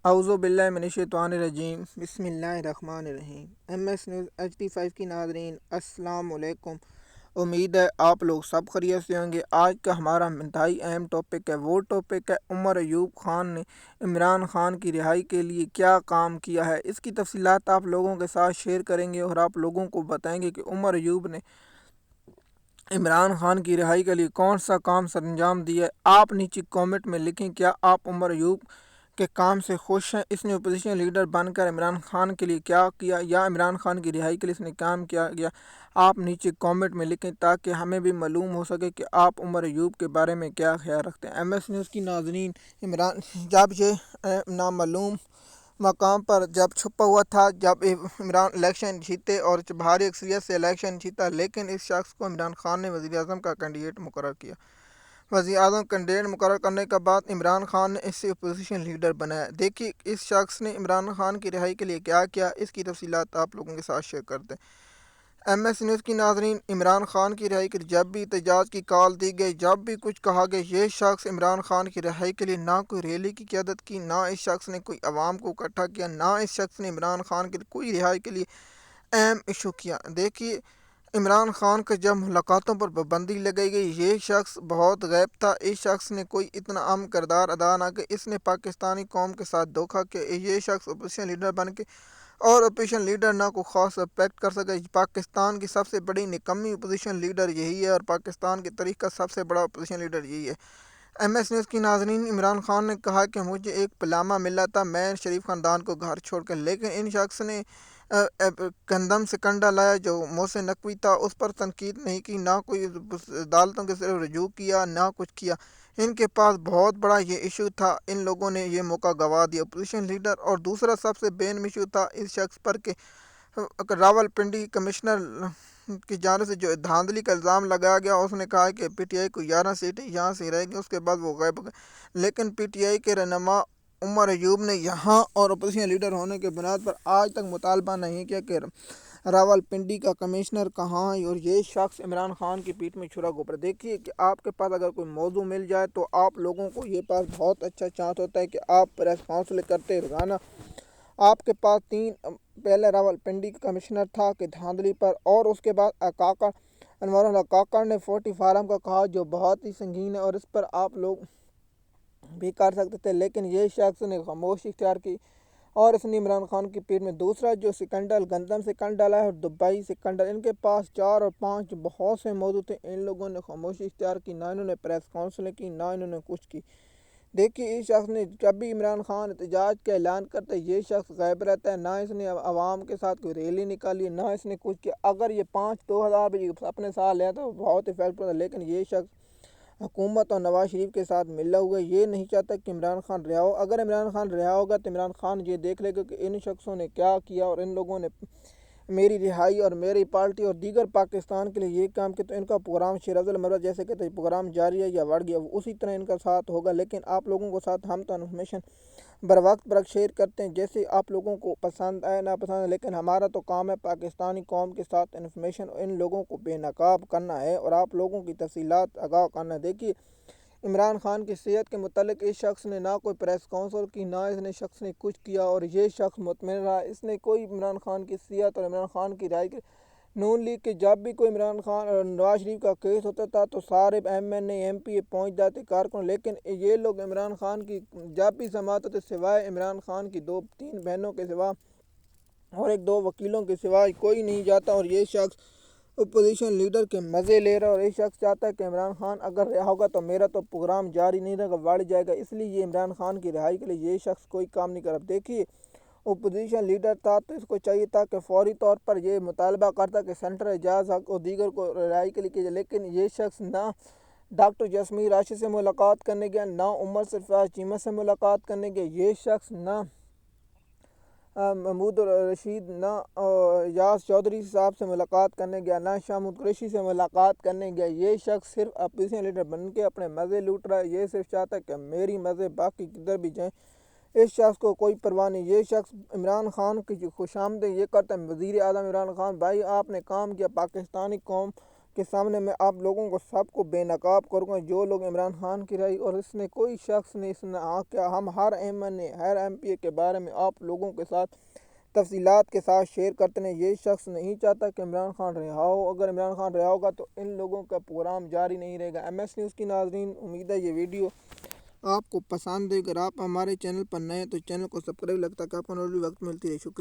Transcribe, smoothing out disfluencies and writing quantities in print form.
اعوذ باللہ من الشیطان الرجیم، بسم اللہ الرحمن الرحیم۔ ایم ایس نیوز HD5 کی ناظرین السلام علیکم۔ امید ہے آپ لوگ سب خیریت سے ہوں گے۔ آج کا ہمارا انتہائی اہم ٹاپک ہے، وہ ٹاپک ہے عمر ایوب خان نے عمران خان کی رہائی کے لیے کیا کام کیا ہے۔ اس کی تفصیلات آپ لوگوں کے ساتھ شیئر کریں گے اور آپ لوگوں کو بتائیں گے کہ عمر ایوب نے عمران خان کی رہائی کے لیے کون سا کام سر انجام دیا ہے۔ آپ نیچے کامنٹ میں لکھیں کیا آپ عمر ایوب کے کام سے خوش ہیں۔ اس نے اپوزیشن لیڈر بن کر عمران خان کے لیے کیا کیا یا عمران خان کی رہائی کے لیے اس نے کام کیا گیا، آپ نیچے کامنٹ میں لکھیں تاکہ ہمیں بھی معلوم ہو سکے کہ آپ عمر ایوب کے بارے میں کیا خیال رکھتے ہیں۔ ایم ایس نیوز کی ناظرین، جب یہ نامعلوم مقام پر جب چھپا ہوا تھا، جب عمران الیکشن جیتے اور بھاری اکثریت سے الیکشن جیتا، لیکن اس شخص کو عمران خان نے وزیر اعظم کا کینڈیڈیٹ مقرر کیا۔ وزیر اعظم کینڈیڈیٹ مقرر کرنے کے بعد عمران خان نے اسے اپوزیشن لیڈر بنایا۔ دیکھیے اس شخص نے عمران خان کی رہائی کے لیے کیا کیا، اس کی تفصیلات آپ لوگوں کے ساتھ شیئر کرتے ہیں۔ ایم ایس نیوز کی ناظرین، عمران خان کی رہائی کے لیے جب بھی احتجاج کی کال دی گئی، جب بھی کچھ کہا گیا، یہ شخص عمران خان کی رہائی کے لیے نہ کوئی ریلی کی قیادت کی، نہ اس شخص نے کوئی عوام کو اکٹھا کیا، نہ اس شخص نے عمران خان کے لیے کوئی رہائی کے لیے اہم ایشو کیا۔ دیکھیے عمران خان کے جب ملاقاتوں پر پابندی لگائی گئی، یہ شخص بہت غائب تھا۔ اس شخص نے کوئی اتنا اہم کردار ادا نہ کیا، اس نے پاکستانی قوم کے ساتھ دھوکہ کیا۔ یہ شخص اپوزیشن لیڈر بن کے اور اپوزیشن لیڈر نہ کو خاص ریسپیکٹ کر سکے۔ پاکستان کی سب سے بڑی نکمی اپوزیشن لیڈر یہی ہے اور پاکستان کی تاریخ کا سب سے بڑا اپوزیشن لیڈر یہی ہے۔ ایم ایس نیوز کی ناظرین، عمران خان نے کہا کہ مجھے ایک پلامہ ملا تھا میں شریف خاندان کو گھر چھوڑ کر، لیکن ان شخص نے گندم سے کنڈا لایا جو محسن نقوی تھا، اس پر تنقید نہیں کی، نہ کوئی عدالتوں کے صرف رجوع کیا، نہ کچھ کیا۔ ان کے پاس بہت بڑا یہ ایشو تھا، ان لوگوں نے یہ موقع گوا دیا اپوزیشن لیڈر۔ اور دوسرا سب سے بین ایشو تھا اس شخص پر کہ راول پنڈی کمشنر کی جانب سے جو دھاندلی کا الزام لگایا گیا، اس نے کہا کہ پی ٹی آئی کو 11 سیٹیں یہاں سے رہ گئی، اس کے بعد وہ غائب ہو گئے، لیکن پی ٹی آئی کے رہنما عمر ایوب نے یہاں اور اپوزیشن لیڈر ہونے کے بنیاد پر آج تک مطالبہ نہیں کیا کہ راول پنڈی کا کمشنر کہاں ہے اور یہ شخص عمران خان کی پیٹھ میں چھرا گھوپ رہا ہے۔ دیکھیے کہ آپ کے پاس اگر کوئی موضوع مل جائے تو آپ لوگوں کو یہ پاس بہت اچھا چانس ہوتا ہے کہ آپ پریس کانفرنس کرتے روزانہ۔ آپ کے پاس پہلے راول پنڈی کا کمشنر تھا کہ دھاندلی پر، اور اس کے بعد انوار اللہ کاکڑ نے 40 فارم کا کہا جو بہت ہی سنگین ہے اور اس پر آپ لوگ بھی کر سکتے تھے، لیکن یہ شخص نے خاموشی اختیار کی اور اس نے عمران خان کی پیٹھ میں دوسرا جو سکنڈل گندم سکنڈل ہے اور دبئی سکنڈل، ان کے پاس 4 اور 5 بہت سے موضوع تھے، ان لوگوں نے خاموشی اختیار کی، نہ انہوں نے پریس کانفرنس کی، نہ انہوں نے کچھ کی۔ دیکھیے اس شخص نے جب بھی عمران خان احتجاج کا اعلان کرتا ہے، یہ شخص غائب رہتا ہے، نہ اس نے عوام کے ساتھ کوئی ریلی نکالی، نہ اس نے کچھ کیا۔ اگر یہ 2000 بھی اپنے ساتھ لیا تو بہت افیکٹ ہوتا، لیکن یہ شخص حکومت اور نواز شریف کے ساتھ ملا ہوا یہ نہیں چاہتا کہ عمران خان رہا ہو۔ اگر عمران خان رہا ہوگا تو عمران خان یہ دیکھ لے گا کہ ان شخصوں نے کیا کیا اور ان لوگوں نے میری رہائی اور میری پارٹی اور دیگر پاکستان کے لیے یہ کام کیا، تو ان کا پروگرام شیر افضل مرد جیسے کہتے ہیں پروگرام جاری ہے یا بڑھ گیا، اسی طرح ان کا ساتھ ہوگا۔ لیکن آپ لوگوں کو ساتھ ہم تو انفارمیشن بر وقت شیئر کرتے ہیں، جیسے آپ لوگوں کو پسند آئے نہ پسند آئے، لیکن ہمارا تو کام ہے پاکستانی قوم کے ساتھ انفارمیشن ان لوگوں کو بے نقاب کرنا ہے اور آپ لوگوں کی تفصیلات آگاہ کرنا ہے۔ دیکھیے عمران خان کی صحت کے متعلق اس شخص نے نہ کوئی پریس کانفرنس کی، نہ اس نے شخص نے کچھ کیا اور یہ شخص مطمئن رہا، اس نے کوئی عمران خان کی صحت اور عمران خان کی رہائی نون لیگ کے جب بھی کوئی عمران خان اور نواز شریف کا کیس ہوتا تھا تو سارے M N A M P A پہنچ جاتے کارکن، لیکن یہ لوگ عمران خان کی جب بھی سماعت ہوتے سوائے عمران خان کی 2-3 بہنوں کے سوا اور 1-2 وکیلوں کے سوائے کوئی نہیں جاتا، اور یہ شخص اپوزیشن لیڈر کے مزے لے رہا ہے اور یہ شخص چاہتا ہے کہ عمران خان اگر رہا ہوگا تو میرا تو پروگرام جاری نہیں رہے گا، بڑھ جائے گا، اس لیے یہ عمران خان کی رہائی کے لیے یہ شخص کوئی کام نہیں کر رہا۔ دیکھیے اپوزیشن لیڈر تھا تو اس کو چاہیے تھا کہ فوری طور پر یہ مطالبہ کرتا کہ سینٹر اعجاز حق اور دیگر کو رہائی کے لیے کیا جائے، لیکن یہ شخص نہ ڈاکٹر جسمیر راشد سے ملاقات کرنے گیا، نہ عمر سرفراز چیمہ سے ملاقات کرنے گیا، یہ شخص نہ محمود رشید نہ یاس چودھری صاحب سے ملاقات کرنے گیا، نہ شاہ محمود قریشی سے ملاقات کرنے گیا۔ یہ شخص صرف اپوزیشن لیڈر بن کے اپنے مزے لوٹ رہا ہے، یہ صرف چاہتا ہے کہ میری مزے باقی کدھر بھی جائیں، اس شخص کو کوئی پرواہ نہیں۔ یہ شخص عمران خان کی خوش آمدید یہ کرتا ہے، وزیر اعظم عمران خان بھائی آپ نے کام کیا، پاکستانی قوم کے سامنے میں آپ لوگوں کو سب کو بے نقاب کروں گا۔ جو لوگ عمران خان کی رہی اور اس نے کوئی شخص نے اس نے کیا ہم ہر ہر ایم پی اے کے بارے میں آپ لوگوں کے ساتھ تفصیلات کے ساتھ شیئر کرتے ہیں۔ یہ شخص نہیں چاہتا کہ عمران خان رہا ہو، اگر عمران خان رہا ہوگا تو ان لوگوں کا پروگرام جاری نہیں رہے گا۔ ایم ایس نیوز کی ناظرین، امید ہے یہ ویڈیو آپ کو پسند ہے۔ اگر آپ ہمارے چینل پر نئے ہیں تو چینل کو سبسکرائب، لگتا ہے کہ آپ کو اور بھی وقت ملتی ہے۔ شکریہ۔